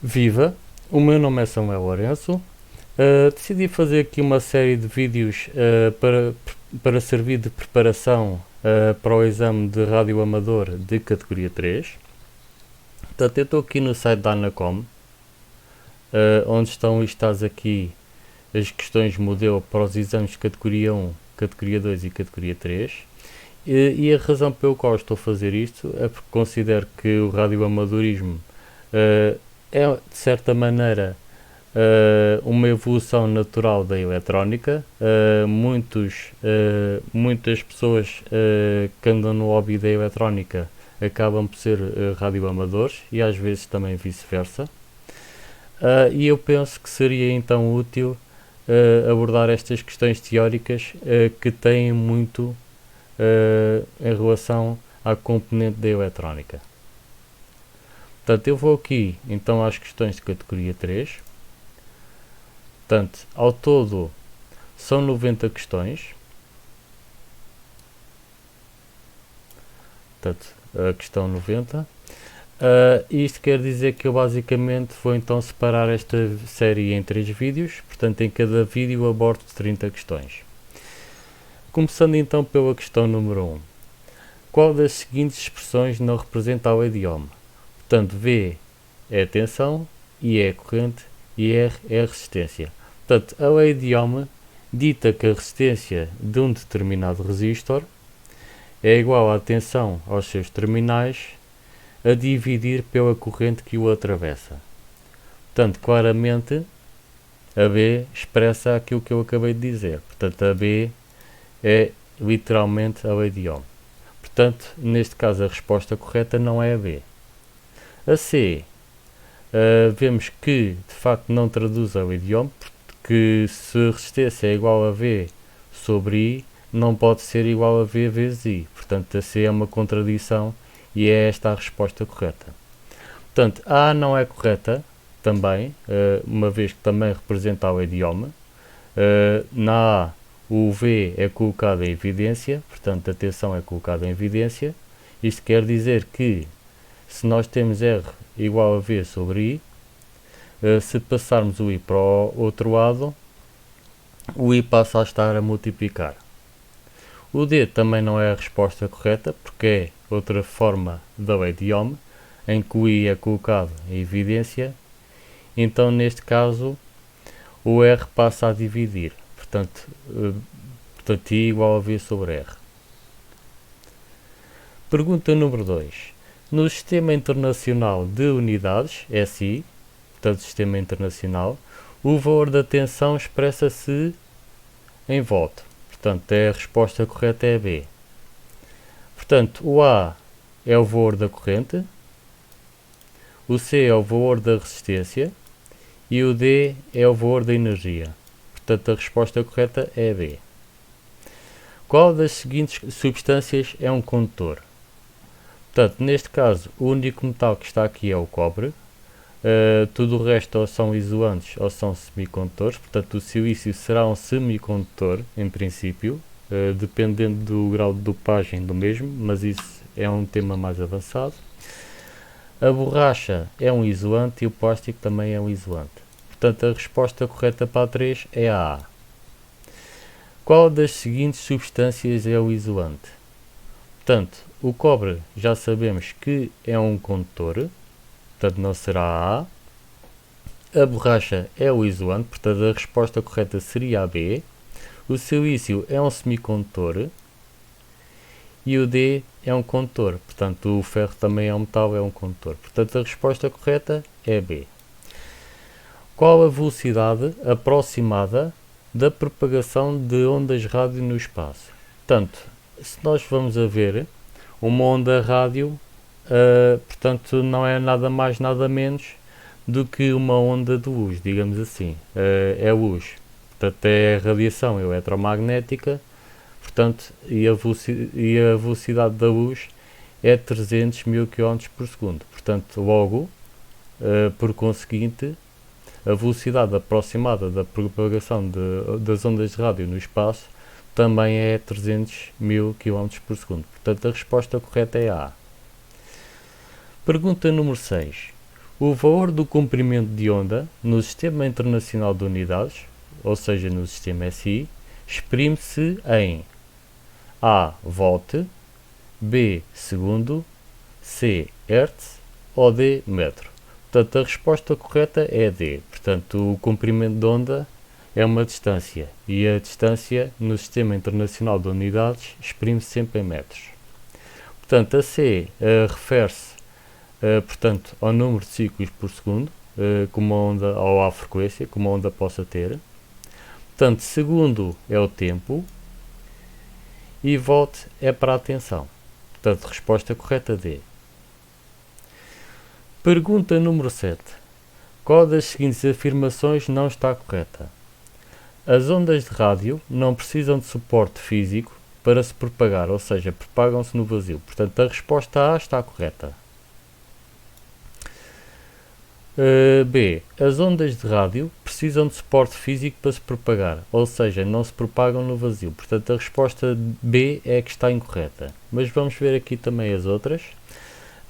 Viva, o meu nome é Samuel Lourenço. Decidi fazer aqui uma série de vídeos para servir de preparação para o exame de rádio amador de categoria 3. Portanto, eu estou aqui no site da Anacom, onde estão listadas aqui as questões modelo para os exames de categoria 1, categoria 2 e categoria 3. E a razão pela qual estou a fazer isto é porque considero que o radioamadorismo é, de certa maneira, uma evolução natural da eletrónica. Muitas pessoas que andam no hobby da eletrónica acabam por ser radioamadores e às vezes também vice-versa. E eu penso que seria então útil abordar estas questões teóricas que têm muito em relação à componente da eletrónica. Portanto, eu vou aqui então às questões de categoria 3. Portanto, ao todo são 90 questões. Portanto, a questão 90. Isto quer dizer que eu basicamente vou então separar esta série em 3 vídeos. Portanto, em cada vídeo abordo 30 questões. Começando então pela questão número 1. Qual das seguintes expressões não representa o idioma? Portanto, V é tensão, I é corrente e R é resistência. Portanto, a lei de Ohm dita que a resistência de um determinado resistor é igual à tensão aos seus terminais a dividir pela corrente que o atravessa. Portanto, claramente, a B expressa aquilo que eu acabei de dizer. Portanto, a B é literalmente a lei de Ohm. Portanto, neste caso, a resposta correta não é a B. A C, vemos que de facto não traduz a lei de Ohm, porque se a resistência é igual a V sobre I, não pode ser igual a V vezes I. Portanto, a C é uma contradição e é esta a resposta correta. Portanto, a não é correta também, uma vez que também representa a lei de Ohm. Na A, o V é colocado em evidência, portanto a tensão é colocada em evidência. Isto quer dizer que se nós temos R igual a V sobre I, se passarmos o I para o outro lado, o I passa a estar a multiplicar. O D também não é a resposta correta, porque é outra forma da lei de Ohm, em que o I é colocado em evidência. Então, neste caso, o R passa a dividir. Portanto, I igual a V sobre R. Pergunta número 2. No Sistema Internacional de Unidades, SI, portanto Sistema Internacional, o valor da tensão expressa-se em volt. Portanto, a resposta correta é B. Portanto, o A é o valor da corrente, o C é o valor da resistência e o D é o valor da energia. Portanto, a resposta correta é B. Qual das seguintes substâncias é um condutor? Portanto, neste caso, o único metal que está aqui é o cobre. Tudo o resto ou são isolantes ou são semicondutores. Portanto, o silício será um semicondutor, em princípio, dependendo do grau de dopagem do mesmo, mas isso é um tema mais avançado. A borracha é um isolante e o plástico também é um isolante. Portanto, a resposta correta para a 3 é a A. Qual das seguintes substâncias é o isolante? Portanto, o cobre já sabemos que é um condutor, portanto não será a A. A borracha é o isolante, portanto a resposta correta seria a B. O silício é um semicondutor e o D é um condutor, portanto o ferro também é um metal, é um condutor. Portanto a resposta correta é B. Qual a velocidade aproximada da propagação de ondas rádio no espaço? Portanto, se nós vamos a ver, uma onda rádio, portanto, não é nada mais, nada menos do que uma onda de luz, digamos assim. É luz. Portanto, é radiação eletromagnética, portanto, e a velocidade da luz é 300 mil km por segundo. Portanto, logo, por conseguinte, a velocidade aproximada da propagação das ondas de rádio no espaço também é 300 mil km por segundo. Portanto, a resposta correta é A. Pergunta número 6. O valor do comprimento de onda no Sistema Internacional de Unidades, ou seja, no sistema SI, exprime-se em A. Volt, B. Segundo, C. Hertz ou D. Metro. Portanto, a resposta correta é D. Portanto, o comprimento de onda é uma distância e a distância no Sistema Internacional de Unidades exprime-se sempre em metros. Portanto, a C refere-se portanto, ao número de ciclos por segundo, como uma onda, ou à frequência que uma onda possa ter. Portanto, segundo é o tempo e volt é para a tensão. Portanto, resposta correta D. Pergunta número 7. Qual das seguintes afirmações não está correta? As ondas de rádio não precisam de suporte físico para se propagar, ou seja, propagam-se no vazio. Portanto, a resposta A está correta. B. As ondas de rádio precisam de suporte físico para se propagar, ou seja, não se propagam no vazio. Portanto, a resposta B é que está incorreta. Mas vamos ver aqui também as outras.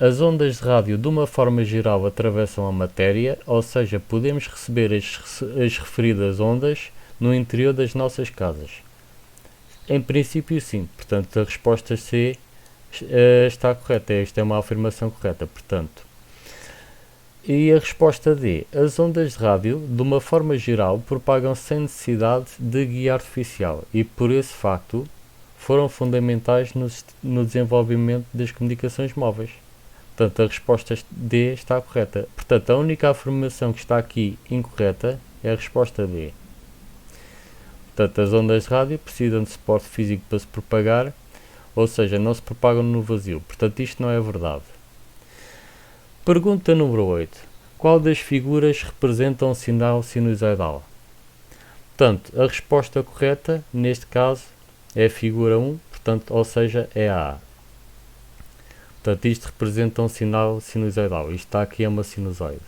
As ondas de rádio, de uma forma geral, atravessam a matéria, ou seja, podemos receber as referidas ondas no interior das nossas casas. Em princípio, sim. Portanto, a resposta C está correta. Esta é uma afirmação correta, portanto. E a resposta D. As ondas de rádio, de uma forma geral, propagam-se sem necessidade de guia artificial e, por esse facto, foram fundamentais no desenvolvimento das comunicações móveis. Portanto, a resposta D está correta. Portanto, a única afirmação que está aqui incorreta é a resposta D. Portanto, as ondas de rádio precisam de suporte físico para se propagar, ou seja, não se propagam no vazio. Portanto, isto não é verdade. Pergunta número 8. Qual das figuras representa um sinal sinusoidal? Portanto, a resposta correta, neste caso, é a figura 1, portanto, ou seja, é a A. Portanto, isto representa um sinal sinusoidal. Isto está aqui é uma sinusoide.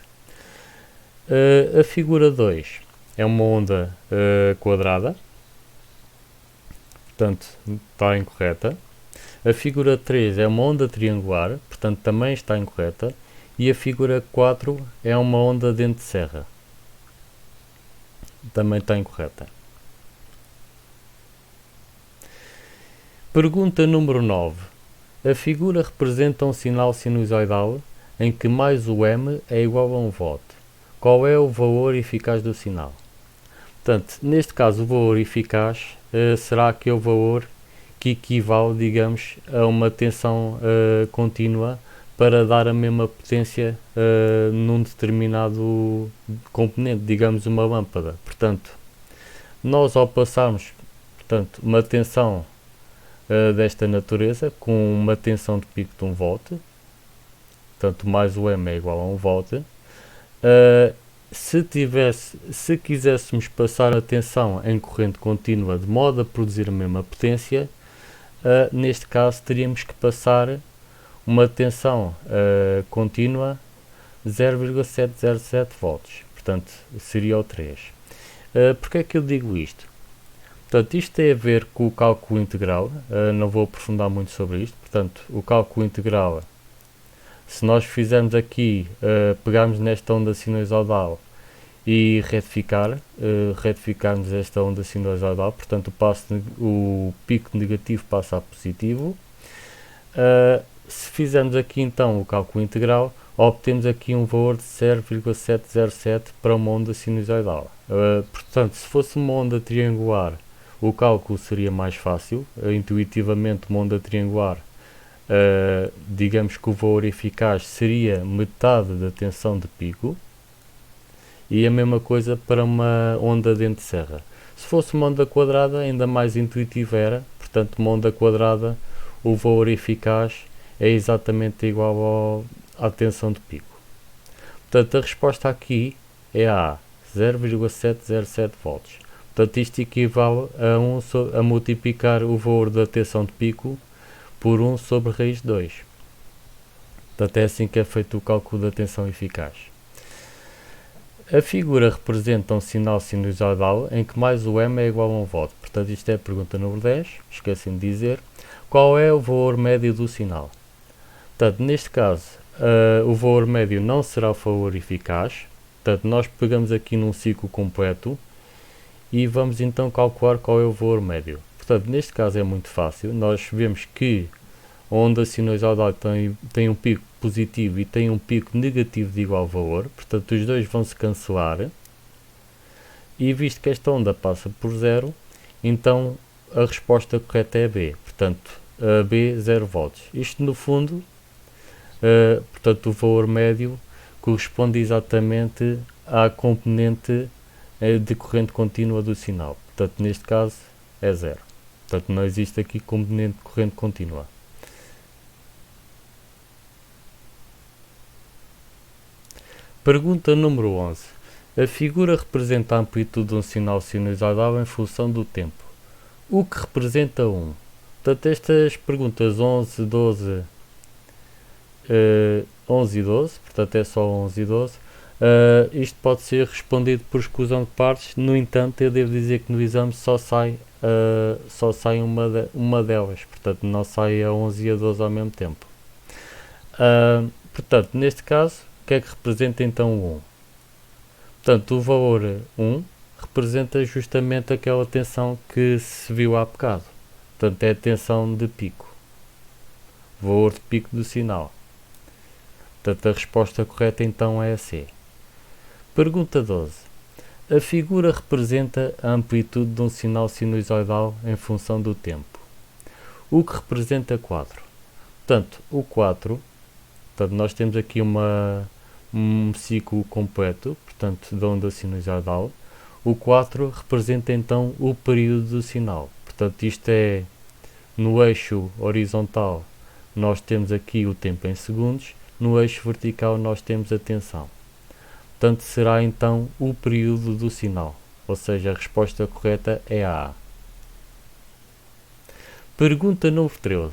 A figura 2 é uma onda quadrada. Portanto, está incorreta. A figura 3 é uma onda triangular. Portanto, também está incorreta. E a figura 4 é uma onda dente de serra. Também está incorreta. Pergunta número 9. A figura representa um sinal sinusoidal em que mais o m é igual a 1 volt. Qual é o valor eficaz do sinal? Portanto, neste caso, o valor eficaz será aquele valor que equivale, digamos, a uma tensão contínua para dar a mesma potência num determinado componente, digamos uma lâmpada. Portanto, nós ao passarmos uma tensão desta natureza com uma tensão de pico de 1 volt, portanto mais o M é igual a 1 volt, se quiséssemos passar a tensão em corrente contínua de modo a produzir a mesma potência, neste caso teríamos que passar uma tensão contínua 0,707 volts, portanto seria o 3. Porque é que eu digo isto? Portanto, isto tem a ver com o cálculo integral, não vou aprofundar muito sobre isto. Portanto, o cálculo integral, se nós fizermos aqui, pegarmos nesta onda sinusoidal e retificarmos esta onda sinusoidal, portanto o pico negativo passa a positivo. Se fizermos aqui então o cálculo integral, obtemos aqui um valor de 0,707 para uma onda sinusoidal. Portanto, se fosse uma onda triangular, o cálculo seria mais fácil. Intuitivamente, uma onda triangular, digamos que o valor eficaz seria metade da tensão de pico, e a mesma coisa para uma onda dente de serra. Se fosse uma onda quadrada, ainda mais intuitivo era. Portanto, uma onda quadrada, o valor eficaz é exatamente igual à tensão de pico. Portanto, a resposta aqui é A, 0,707 volts. Portanto, isto equivale a multiplicar o valor da tensão de pico por 1 sobre raiz de 2. Portanto, é assim que é feito o cálculo da tensão eficaz. A figura representa um sinal sinusoidal em que mais o M é igual a 1 volt. Portanto, isto é a pergunta número 10. Esqueci de dizer. Qual é o valor médio do sinal? Portanto, neste caso, o valor médio não será o valor eficaz. Portanto, nós pegamos aqui num ciclo completo e vamos então calcular qual é o valor médio. Portanto, neste caso é muito fácil. Nós vemos que a onda sinusoidal tem um pico positivo e tem um pico negativo de igual valor. Portanto, os dois vão se cancelar. E visto que esta onda passa por zero, então a resposta correta é B. Portanto, B, 0 volts. Isto no fundo, portanto, o valor médio corresponde exatamente à componente de corrente contínua do sinal. Portanto, neste caso é 0. Portanto, não existe aqui componente de corrente contínua. Pergunta número 11. A figura representa a amplitude de um sinal sinusoidal em função do tempo. O que representa 1? Portanto, estas perguntas 11, 12, 11 e 12, portanto é só 11 e 12, isto pode ser respondido por exclusão de partes. No entanto, eu devo dizer que no exame só sai uma delas, portanto não sai a 11 e a 12 ao mesmo tempo. Portanto, neste caso, o que é que representa então o 1? Portanto, o valor 1 representa justamente aquela tensão que se viu há bocado. Portanto, é a tensão de pico. Valor de pico do sinal. Portanto, a resposta correta então é a C. Pergunta 12. A figura representa a amplitude de um sinal sinusoidal em função do tempo. O que representa 4? Portanto, o 4, portanto, nós temos aqui um ciclo completo, portanto, da onda sinusoidal. O 4 representa então o período do sinal. Portanto, isto é, no eixo horizontal nós temos aqui o tempo em segundos, no eixo vertical nós temos a tensão. Portanto, será então o período do sinal, ou seja, a resposta correta é a A. Pergunta número 13.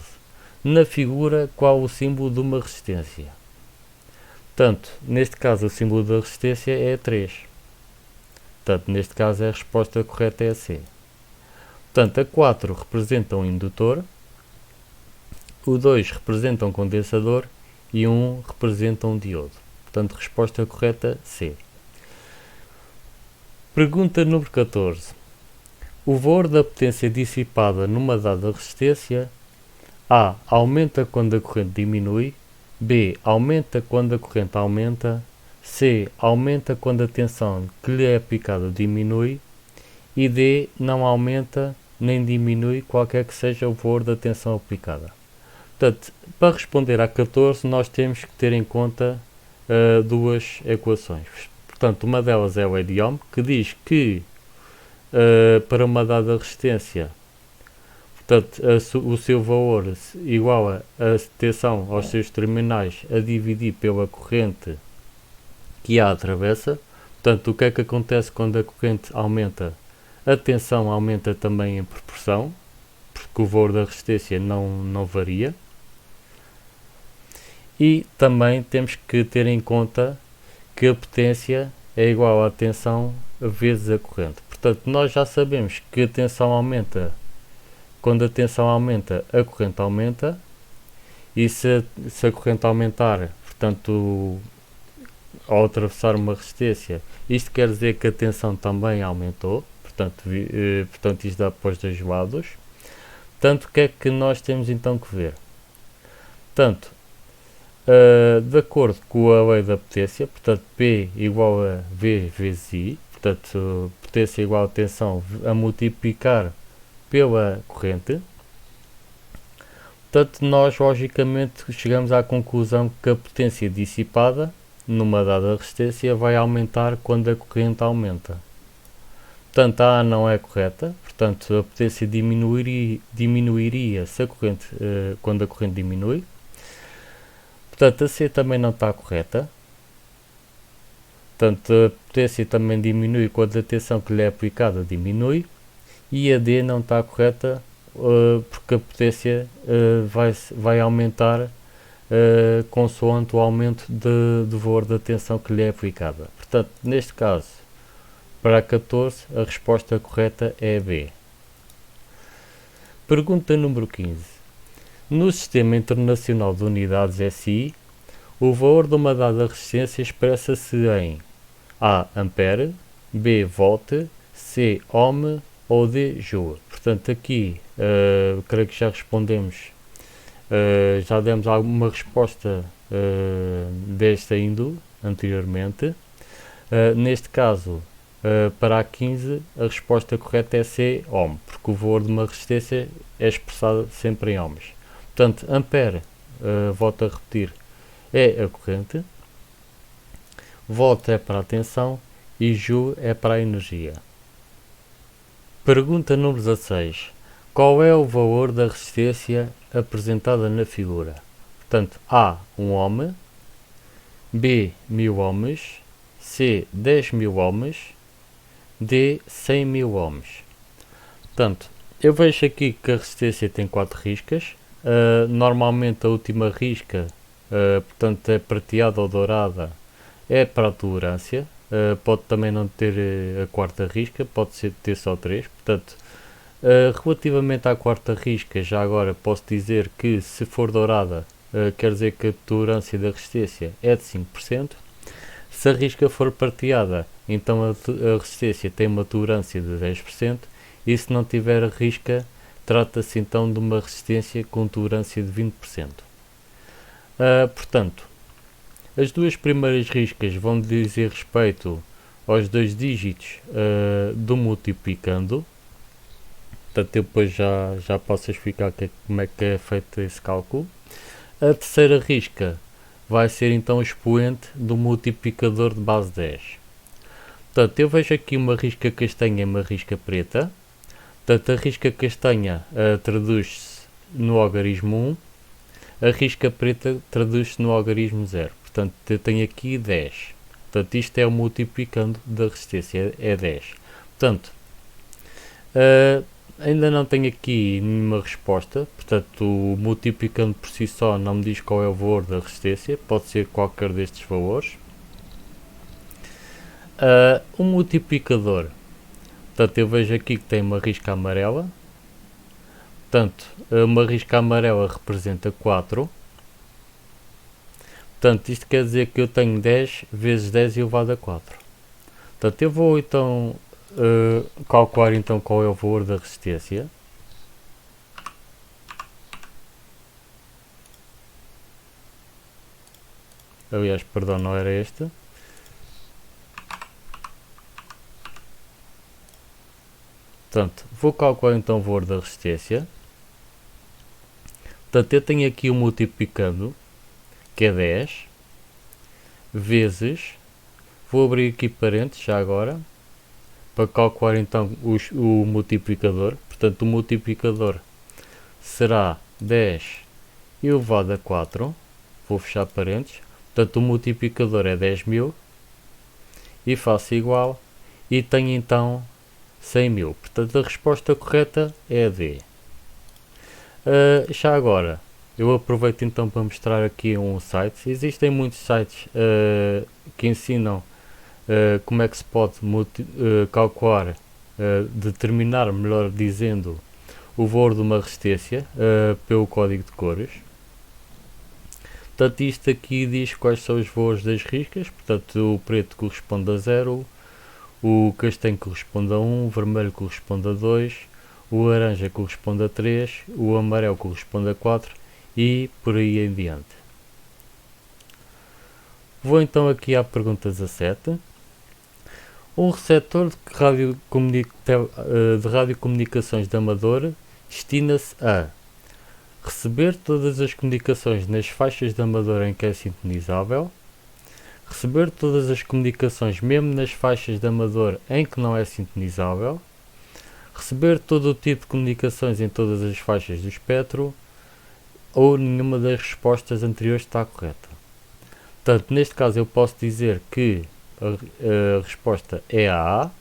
Na figura, qual o símbolo de uma resistência? Portanto, neste caso o símbolo da resistência é 3. Portanto, neste caso a resposta correta é a C. Portanto, a 4 representa um indutor, o 2 representa um condensador e 1 representa um diodo. Portanto, resposta correta C. Pergunta número 14. O valor da potência dissipada numa dada resistência A. Aumenta quando a corrente diminui. B. Aumenta quando a corrente aumenta. C. Aumenta quando a tensão que lhe é aplicada diminui. E D. Não aumenta nem diminui qualquer que seja o valor da tensão aplicada. Portanto, para responder à 14, nós temos que ter em conta duas equações. Portanto, uma delas é o idioma, que diz que para uma dada resistência, portanto, o seu valor igual a tensão aos seus terminais a dividir pela corrente que a atravessa. Portanto, o que é que acontece quando a corrente aumenta? A tensão aumenta também em proporção, porque o valor da resistência não varia. E também temos que ter em conta que a potência é igual à tensão vezes a corrente. Portanto, nós já sabemos que a tensão aumenta. Quando a tensão aumenta, a corrente aumenta. E se a corrente aumentar, portanto, ao atravessar uma resistência, isto quer dizer que a tensão também aumentou. Portanto, isto dá para os dois lados. Portanto, o que é que nós temos então que ver? Portanto, de acordo com a lei da potência, portanto, P igual a V vezes I, portanto, potência igual a tensão a multiplicar pela corrente. Portanto, nós logicamente chegamos à conclusão que a potência dissipada numa dada resistência vai aumentar quando a corrente aumenta. Portanto, a A não é correta, portanto, a potência diminuiria se a corrente, quando a corrente diminui. Portanto, a C também não está correta. Portanto, a potência também diminui quando a tensão que lhe é aplicada diminui. E a D não está correta porque a potência vai aumentar consoante o aumento do valor da tensão que lhe é aplicada. Portanto, neste caso, para a 14, a resposta correta é B. Pergunta número 15. No Sistema Internacional de Unidades SI, O valor de uma dada resistência expressa-se em A. Ampere, B. Volt, C. Ohm ou D. Joule. Portanto, aqui creio que já respondemos, já demos alguma resposta desta índole anteriormente. Neste caso, para a 15, a resposta correta é C, ohm, porque o valor de uma resistência é expressado sempre em ohms. Portanto, ampere, volto a repetir, é a corrente, volt é para a tensão e joule é para a energia. Pergunta número 16. Qual é o valor da resistência apresentada na figura? Portanto, A, 1 ohm, B, 1000 ohms, C, 10.000 ohms, D, 100.000 ohms. Portanto, eu vejo aqui que a resistência tem 4 riscas. Normalmente a última risca, portanto, é prateada ou dourada, é para a tolerância. Pode também não ter a quarta risca, pode ter só 3. Portanto, relativamente à quarta risca, já agora posso dizer que se for dourada, quer dizer que a tolerância da resistência é de 5%. Se a risca for prateada, então a resistência tem uma tolerância de 10%, e se não tiver a risca, trata-se então de uma resistência com tolerância de 20%. Portanto, as duas primeiras riscas vão dizer respeito aos 2 dígitos do multiplicando. Portanto, eu depois já posso explicar como é que é feito esse cálculo. A terceira risca vai ser então o expoente do multiplicador de base 10. Portanto, eu vejo aqui uma risca castanha e uma risca preta. Portanto, a risca castanha traduz-se no algarismo 1, a risca preta traduz-se no algarismo 0. Portanto, eu tenho aqui 10. Portanto, isto é o multiplicando da resistência, é 10. Portanto, ainda não tenho aqui nenhuma resposta. Portanto, o multiplicando por si só não me diz qual é o valor da resistência. Pode ser qualquer destes valores. O multiplicador, portanto, eu vejo aqui que tem uma risca amarela. Portanto, uma risca amarela representa 4. Portanto, isto quer dizer que eu tenho 10 vezes 10 elevado a 4. Portanto, eu vou então calcular então qual é o valor da resistência. Aliás, perdão, não era este. Portanto, vou calcular então o valor da resistência. Portanto, eu tenho aqui o multiplicando, que é 10, vezes, vou abrir aqui parênteses já agora, para calcular então o multiplicador. Portanto, o multiplicador será 10 elevado a 4, vou fechar parênteses. Portanto, o multiplicador é 10.000 e faço igual, e tenho então 100.000. Portanto, a resposta correta é a D. Já agora, eu aproveito então para mostrar aqui um site. Existem muitos sites que ensinam como é que se pode calcular, determinar, melhor dizendo, o valor de uma resistência pelo código de cores. Portanto, isto aqui diz quais são os valores das riscas. Portanto, o preto corresponde a 0, o castanho corresponde a 1, o vermelho corresponde a 2, o laranja corresponde a 3, o amarelo corresponde a 4 e por aí em diante. Vou então aqui à pergunta 17. Um receptor de radiocomunicações de amador destina-se a receber todas as comunicações nas faixas de amador em que é sintonizável, receber todas as comunicações mesmo nas faixas de amador em que não é sintonizável, receber todo o tipo de comunicações em todas as faixas do espectro, ou nenhuma das respostas anteriores está correta. Portanto, neste caso eu posso dizer que a resposta é a A.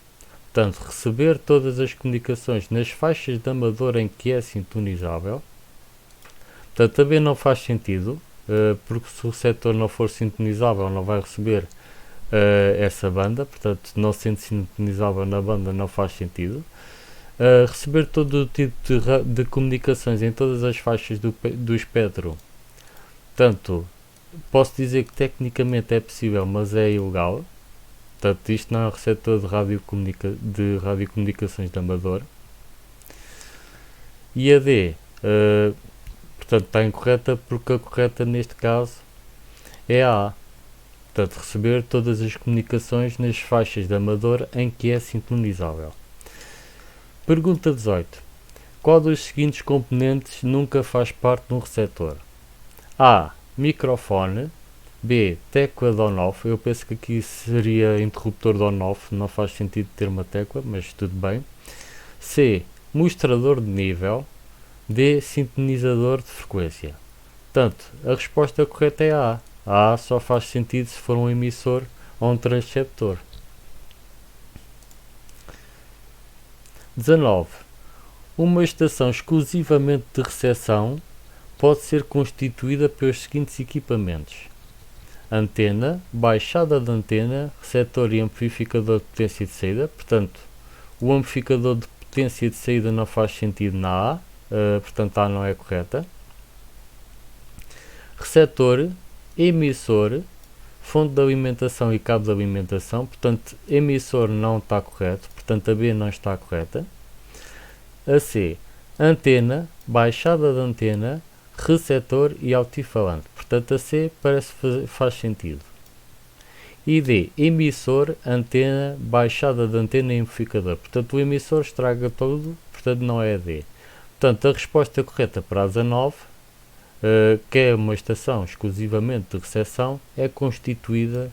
Portanto, receber todas as comunicações nas faixas de amador em que é sintonizável. Portanto, também não faz sentido, porque se o receptor não for sintonizável não vai receber essa banda. Portanto, não sendo sintonizável na banda não faz sentido. Receber todo o tipo de comunicações em todas as faixas do espectro, tanto posso dizer que tecnicamente é possível, mas é ilegal. Portanto, isto não é um receptor de radiocomunicações de amador. E a D, portanto, está incorreta porque a correta neste caso é a A. Portanto, receber todas as comunicações nas faixas de amador em que é sintonizável. Pergunta 18. Qual dos seguintes componentes nunca faz parte de um receptor? A. Microfone. B. Tecla de on-off. Eu penso que aqui seria interruptor de on-off. Não faz sentido ter uma tecla, mas tudo bem. C. Mostrador de nível. D. Sintonizador de frequência. Portanto, a resposta correta é A. A A só faz sentido se for um emissor ou um transceptor. 19. Uma estação exclusivamente de recepção pode ser constituída pelos seguintes equipamentos: antena, baixada de antena, receptor e amplificador de potência de saída. Portanto, o amplificador de potência de saída não faz sentido na A, portanto a A não é correta. Receptor, emissor, fonte de alimentação e cabo de alimentação. Portanto, emissor não está correto, portanto a B não está correta. A C, antena, baixada de antena, receptor e altifalante. Portanto, a C faz sentido. E D, emissor, antena, baixada de antena e amplificador. Portanto, o emissor estraga tudo, portanto não é a D. Portanto, a resposta correta para a 19, que é uma estação exclusivamente de recepção, é constituída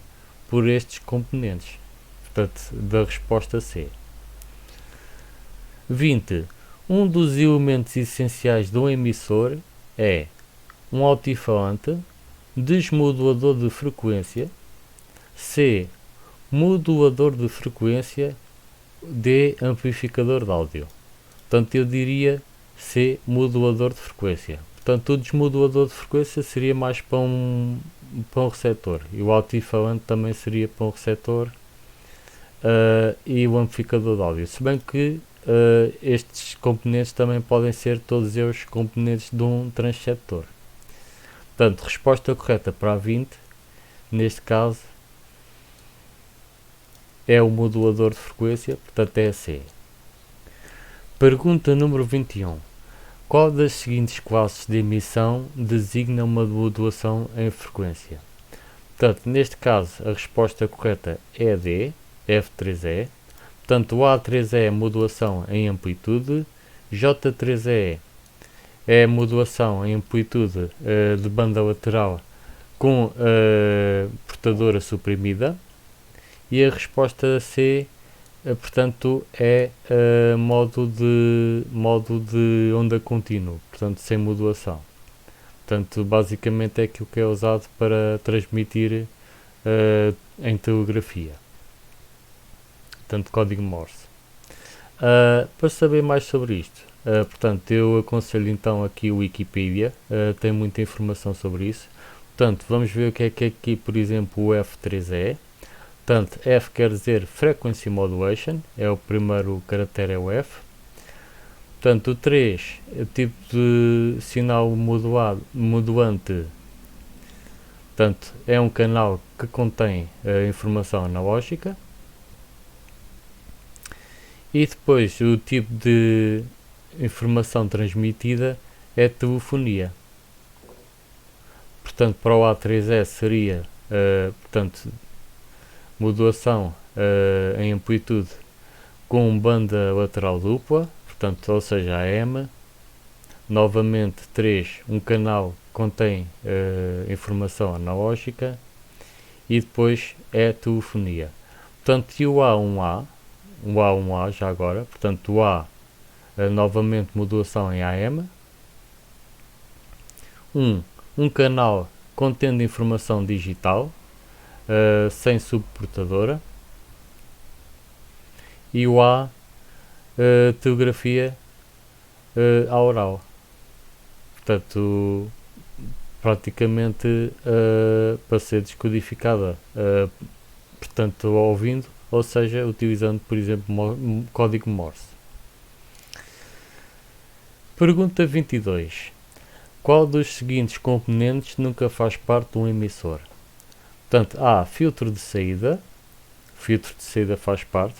por estes componentes. Portanto, da resposta C. 20. Um dos elementos essenciais de um emissor é um altifalante, desmodulador de frequência, C. Modulador de frequência, D. Amplificador de áudio. Portanto, eu diria C. Modulador de frequência. Portanto, o desmodulador de frequência seria mais para um receptor e o altifalante também seria para um receptor e o amplificador de áudio. Se bem que estes componentes também podem ser todos eles componentes de um transceptor. Portanto, resposta correta para a 20, neste caso, é o modulador de frequência, portanto é a C. Pergunta número 21. Qual das seguintes classes de emissão designa uma modulação em frequência? Portanto, neste caso, a resposta correta é a D, F3E. Portanto, o A3E é modulação em amplitude, J3E é modulação em amplitude de banda lateral com portadora suprimida, e a resposta C, portanto, é modo de onda contínua, portanto, sem modulação. Portanto, basicamente é aquilo que é usado para transmitir em telegrafia. Portanto, código Morse. Para saber mais sobre isto, portanto, eu aconselho então aqui o Wikipedia, tem muita informação sobre isso. Portanto, vamos ver o que é aqui, por exemplo, o F3E. Portanto, F quer dizer Frequency Modulation, é o primeiro caractere, é o F. Portanto, o 3 é o tipo de sinal modulante. Portanto, é um canal que contém informação analógica. E depois, o tipo de informação transmitida é telefonia. Portanto, para o A3S seria, portanto, modulação em amplitude com banda lateral dupla, portanto, ou seja, AM. Novamente, 3, um canal contém informação analógica, e depois é telefonia. Portanto, e o A1A, já agora, portanto, o A, novamente modulação em AM. Um canal contendo informação digital, sem subportadora, e o A, telegrafia oral. Portanto, praticamente para ser descodificada, portanto, ouvindo, ou seja, utilizando, por exemplo, código Morse. Pergunta 22. Qual dos seguintes componentes nunca faz parte de um emissor? Portanto, A. Filtro de saída. Filtro de saída faz parte.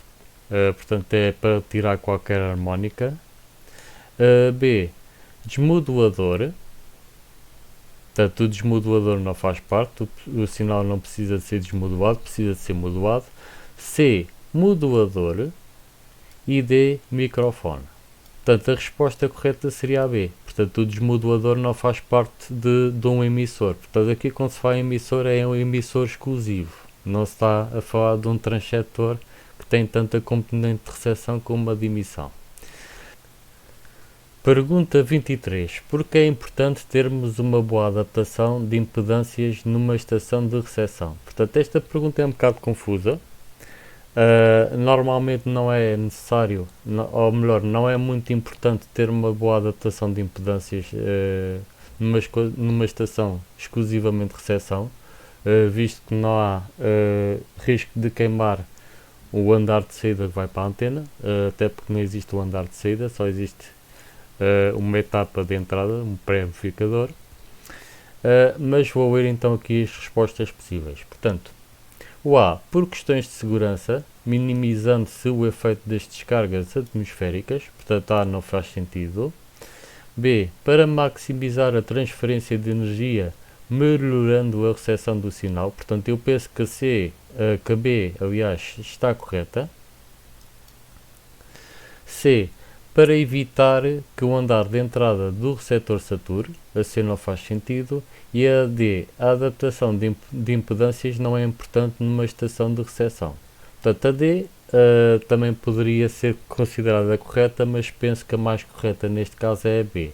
Portanto, é para tirar qualquer harmónica. B. Desmodulador. Portanto, o desmodulador não faz parte. O sinal não precisa de ser desmodulado, precisa de ser modulado. C. Modulador. E D. Microfone. Portanto, a resposta correta seria a B. Portanto, o desmodulador não faz parte de um emissor. Portanto, aqui quando se fala em emissor, é um emissor exclusivo. Não se está a falar de um transcetor que tem tanta componente de recepção como a de emissão. Pergunta 23. Por que é importante termos uma boa adaptação de impedâncias numa estação de recepção? Portanto, esta pergunta é um bocado confusa. Normalmente não é necessário, ou melhor, não é muito importante ter uma boa adaptação de impedâncias numa estação exclusivamente de recepção, visto que não há risco de queimar o andar de saída que vai para a antena, até porque não existe o andar de saída, só existe uma etapa de entrada, um pré-amplificador. Mas vou ler então aqui as respostas possíveis. Portanto, o A, por questões de segurança, minimizando-se o efeito das descargas atmosféricas, portanto A não faz sentido. B, para maximizar a transferência de energia, melhorando a recepção do sinal, portanto eu penso que a B, aliás, está correta. C, para evitar que o andar de entrada do receptor sature, a C não faz sentido. E a D, a adaptação de impedâncias não é importante numa estação de recepção. Portanto, a D também poderia ser considerada correta, mas penso que a mais correta neste caso é a B.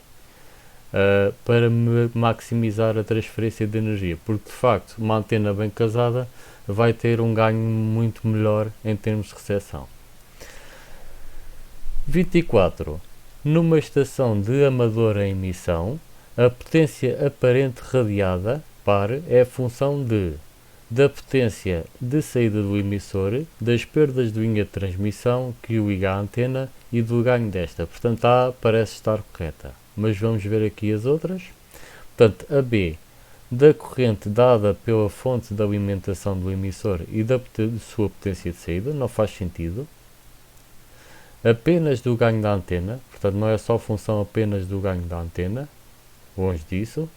Para maximizar a transferência de energia, porque de facto uma antena bem casada vai ter um ganho muito melhor em termos de recepção. 24. Numa estação de amadora em emissão, a potência aparente radiada, par, é a função da potência de saída do emissor, das perdas de linha de transmissão que o liga à antena e do ganho desta. Portanto, A parece estar correta. Mas vamos ver aqui as outras. Portanto, a B, da corrente dada pela fonte de alimentação do emissor e da sua potência de saída, não faz sentido. Apenas do ganho da antena, portanto, não é só função apenas do ganho da antena. Longe disso.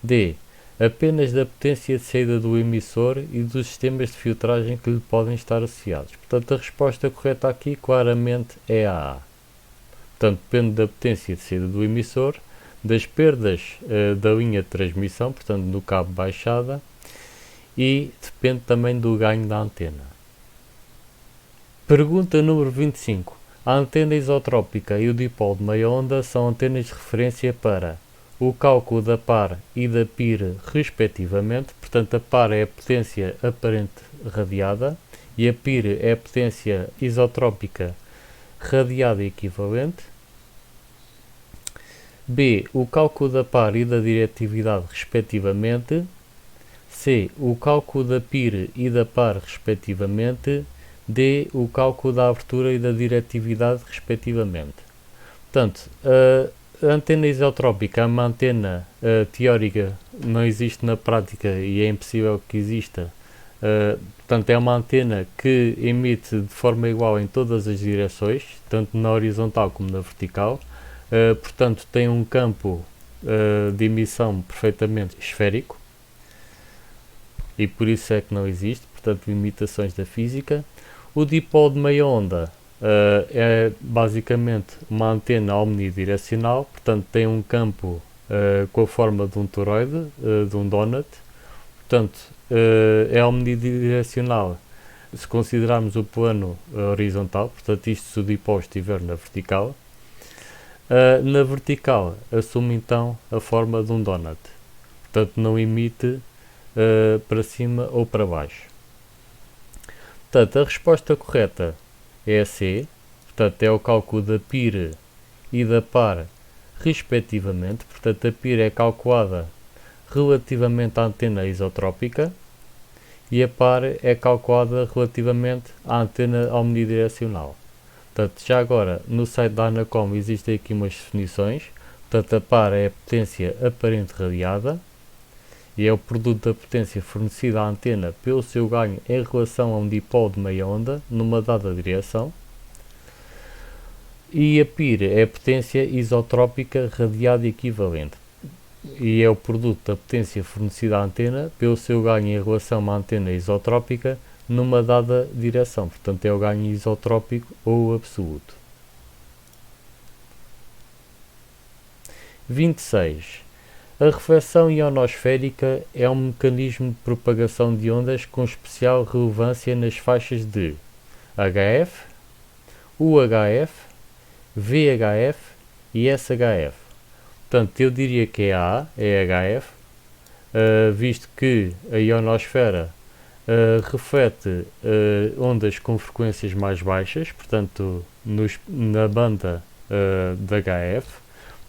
D. Apenas da potência de saída do emissor e dos sistemas de filtragem que lhe podem estar associados. Portanto, a resposta correta aqui claramente é a A. Portanto, depende da potência de saída do emissor, das perdas da linha de transmissão, portanto, do cabo baixada, e depende também do ganho da antena. Pergunta número 25. A antena isotrópica e o dipolo de meia onda são antenas de referência para o cálculo da par e da pir respectivamente. Portanto, a par é a potência aparente radiada e a pir é a potência isotrópica radiada equivalente. B, o cálculo da par e da diretividade respectivamente. C, o cálculo da pir e da par respectivamente. D, o cálculo da abertura e da diretividade respectivamente. Portanto, a antena isotrópica é uma antena teórica, não existe na prática e é impossível que exista. Portanto, é uma antena que emite de forma igual em todas as direções, tanto na horizontal como na vertical. Portanto, tem um campo de emissão perfeitamente esférico e por isso é que não existe, portanto, limitações da física. O dipolo de meia onda é basicamente uma antena omnidirecional, portanto tem um campo com a forma de um toroide, de um donut, portanto é omnidirecional se considerarmos o plano horizontal, portanto isto se o dipolo estiver na vertical. Na vertical assume então a forma de um donut, portanto não emite para cima ou para baixo. Portanto, a resposta correta é a C, portanto é o cálculo da pir e da par respectivamente, portanto a pir é calculada relativamente à antena isotrópica e a par é calculada relativamente à antena omnidirecional. Portanto, já agora no site da Anacom existem aqui umas definições, Portanto, a par é a potência aparente radiada e é o produto da potência fornecida à antena pelo seu ganho em relação a um dipolo de meia onda numa dada direção. E a π é a potência isotrópica radiada equivalente e é o produto da potência fornecida à antena pelo seu ganho em relação a uma antena isotrópica numa dada direção. Portanto, é o ganho isotrópico ou absoluto. 26. A reflexão ionosférica é um mecanismo de propagação de ondas com especial relevância nas faixas de HF, UHF, VHF e SHF. Portanto, eu diria que A é HF, visto que a ionosfera reflete ondas com frequências mais baixas, portanto, na banda de HF.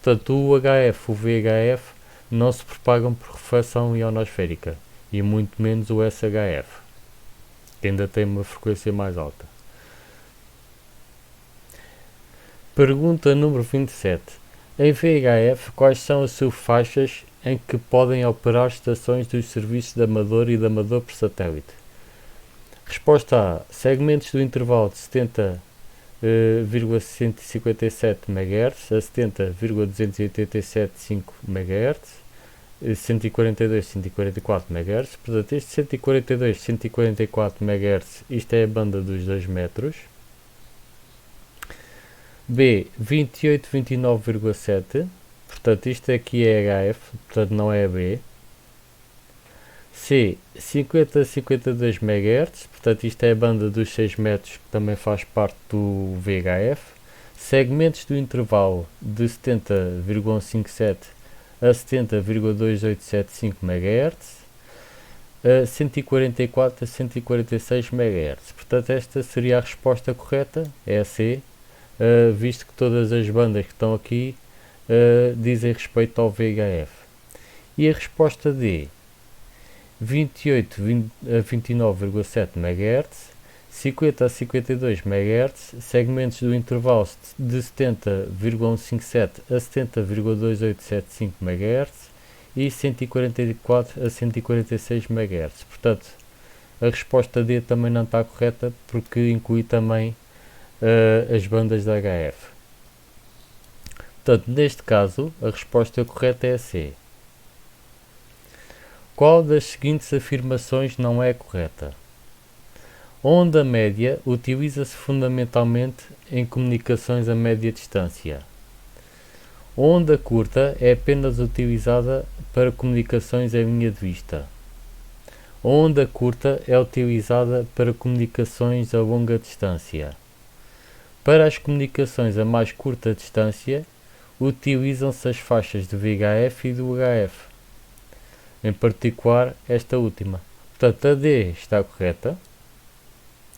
Portanto, o UHF e o VHF não se propagam por reflexão ionosférica, e muito menos o SHF, que ainda tem uma frequência mais alta. Pergunta número 27. Em VHF, quais são as subfaixas em que podem operar estações dos serviços de amador e de amador por satélite? Resposta A. Segmentos do intervalo de 70,157 MHz a 70,287,5 MHz, 142, 144 MHz. Portanto, este 142, 144 MHz, isto é a banda dos 2 metros. B, 28, 29,7. Portanto, isto aqui é HF, portanto não é B. C, 50 a 52 MHz, portanto isto é a banda dos 6 metros, que também faz parte do VHF. Segmentos do intervalo de 70,157 a 70,2875 MHz, 144 a 146 MHz. Portanto, esta seria a resposta correta, é a C, visto que todas as bandas que estão aqui dizem respeito ao VHF. E a resposta D, 28 a 29,7 MHz, 50 a 52 MHz, segmentos do intervalo de 70,157 a 70,2875 MHz e 144 a 146 MHz. Portanto, a resposta D também não está correta, porque inclui também as bandas da HF. Portanto, neste caso, a resposta correta é a C. Qual das seguintes afirmações não é correta? Onda média utiliza-se fundamentalmente em comunicações a média distância. Onda curta é apenas utilizada para comunicações em linha de vista. Onda curta é utilizada para comunicações a longa distância. Para as comunicações a mais curta distância, utilizam-se as faixas do VHF e do UHF. Em particular, esta última. Portanto, a D está correta.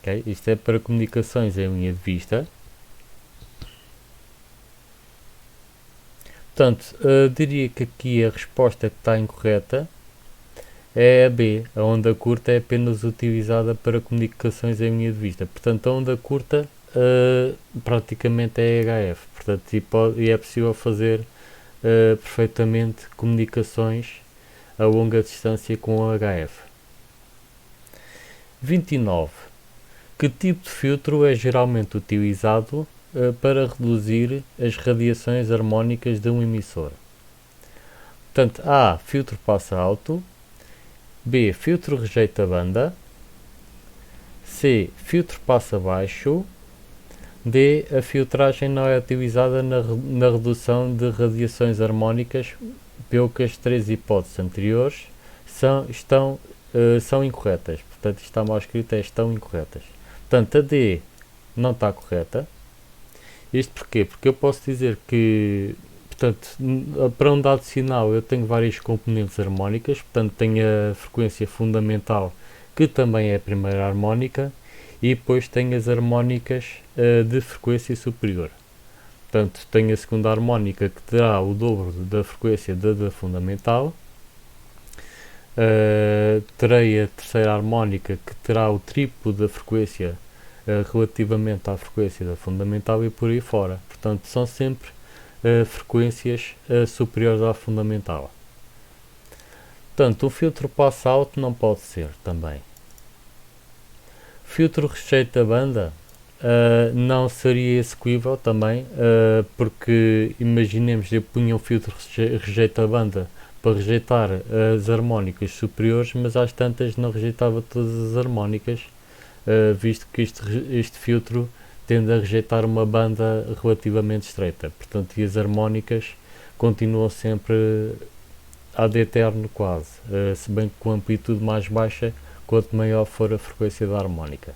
Okay? Isto é para comunicações em linha de vista. Portanto, diria que aqui a resposta que está incorreta é a B. A onda curta é apenas utilizada para comunicações em linha de vista. Portanto, a onda curta praticamente é HF. Portanto, e é possível fazer perfeitamente comunicações a longa distância com o HF. 29. Que tipo de filtro é geralmente utilizado para reduzir as radiações harmónicas de um emissor? Portanto, A. Filtro passa alto. B. Filtro rejeita banda. C. Filtro passa baixo. D. A filtragem não é utilizada na redução de radiações harmónicas, pelo que as três hipóteses anteriores são incorretas. Portanto, está mal escrito, estão incorretas. Portanto, a D não está correta. Isto porquê? Porque eu posso dizer que, portanto, para um dado sinal eu tenho várias componentes harmónicas. Portanto, tenho a frequência fundamental, que também é a primeira harmónica, e depois tenho as harmónicas de frequência superior. Portanto, tenho a segunda harmónica, que terá o dobro da frequência da fundamental. Terei a terceira harmónica, que terá o triplo da frequência relativamente à frequência da fundamental, e por aí fora. Portanto, são sempre frequências superiores à fundamental. Portanto, o filtro pass-out não pode ser também. Filtro rejeito da banda não seria execuível também, porque imaginemos eu punha um filtro rejeito da banda para rejeitar as harmónicas superiores, mas às tantas não rejeitava todas as harmónicas, visto que este filtro tende a rejeitar uma banda relativamente estreita, portanto, e as harmónicas continuam sempre ad eterno quase, se bem que com amplitude mais baixa, quanto maior for a frequência da harmónica.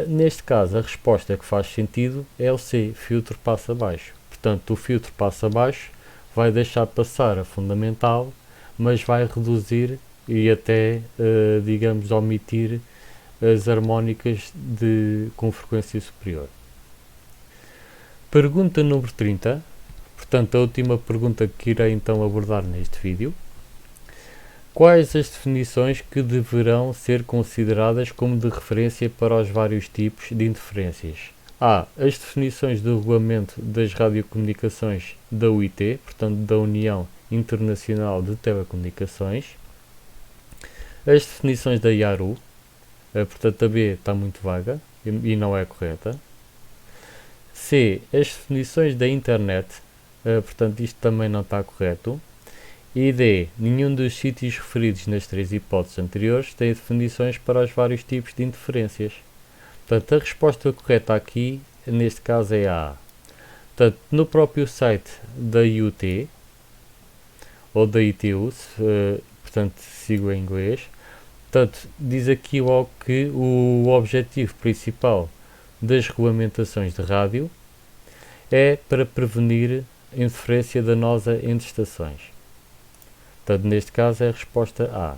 Neste caso, a resposta que faz sentido é o C, filtro passa abaixo. Portanto, o filtro passa abaixo vai deixar passar a fundamental, mas vai reduzir e até, digamos, omitir as harmónicas com frequência superior. Pergunta número 30. Portanto, a última pergunta que irei então abordar neste vídeo. Quais as definições que deverão ser consideradas como de referência para os vários tipos de interferências? A. As definições do Regulamento das Radiocomunicações da UIT, portanto da União Internacional de Telecomunicações. As definições da IARU, portanto a B está muito vaga e não é correta. C. As definições da Internet, portanto isto também não está correto. E D. Nenhum dos sítios referidos nas três hipóteses anteriores tem definições para os vários tipos de interferências. Portanto, a resposta correta aqui, neste caso, é a A. Portanto, no próprio site da IUT, ou da ITU, portanto, sigo em inglês, portanto, diz aqui logo que o objetivo principal das regulamentações de rádio é para prevenir a interferência danosa entre estações. Portanto, neste caso é a resposta A.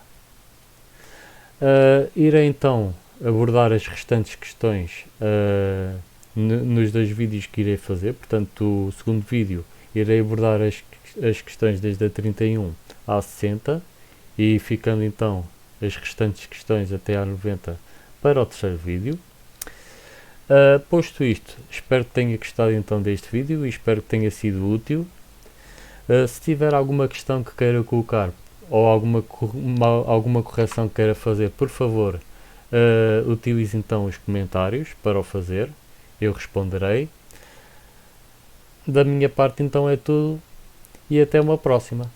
Irei então abordar as restantes questões nos dois vídeos que irei fazer. Portanto, o segundo vídeo irei abordar as questões desde a 31 à 60 e ficando então as restantes questões até à 90 para o terceiro vídeo. Posto isto, espero que tenha gostado então deste vídeo e espero que tenha sido útil. Se tiver alguma questão que queira colocar ou alguma correção que queira fazer, por favor, utilize então os comentários para o fazer, eu responderei. Da minha parte então é tudo e até uma próxima.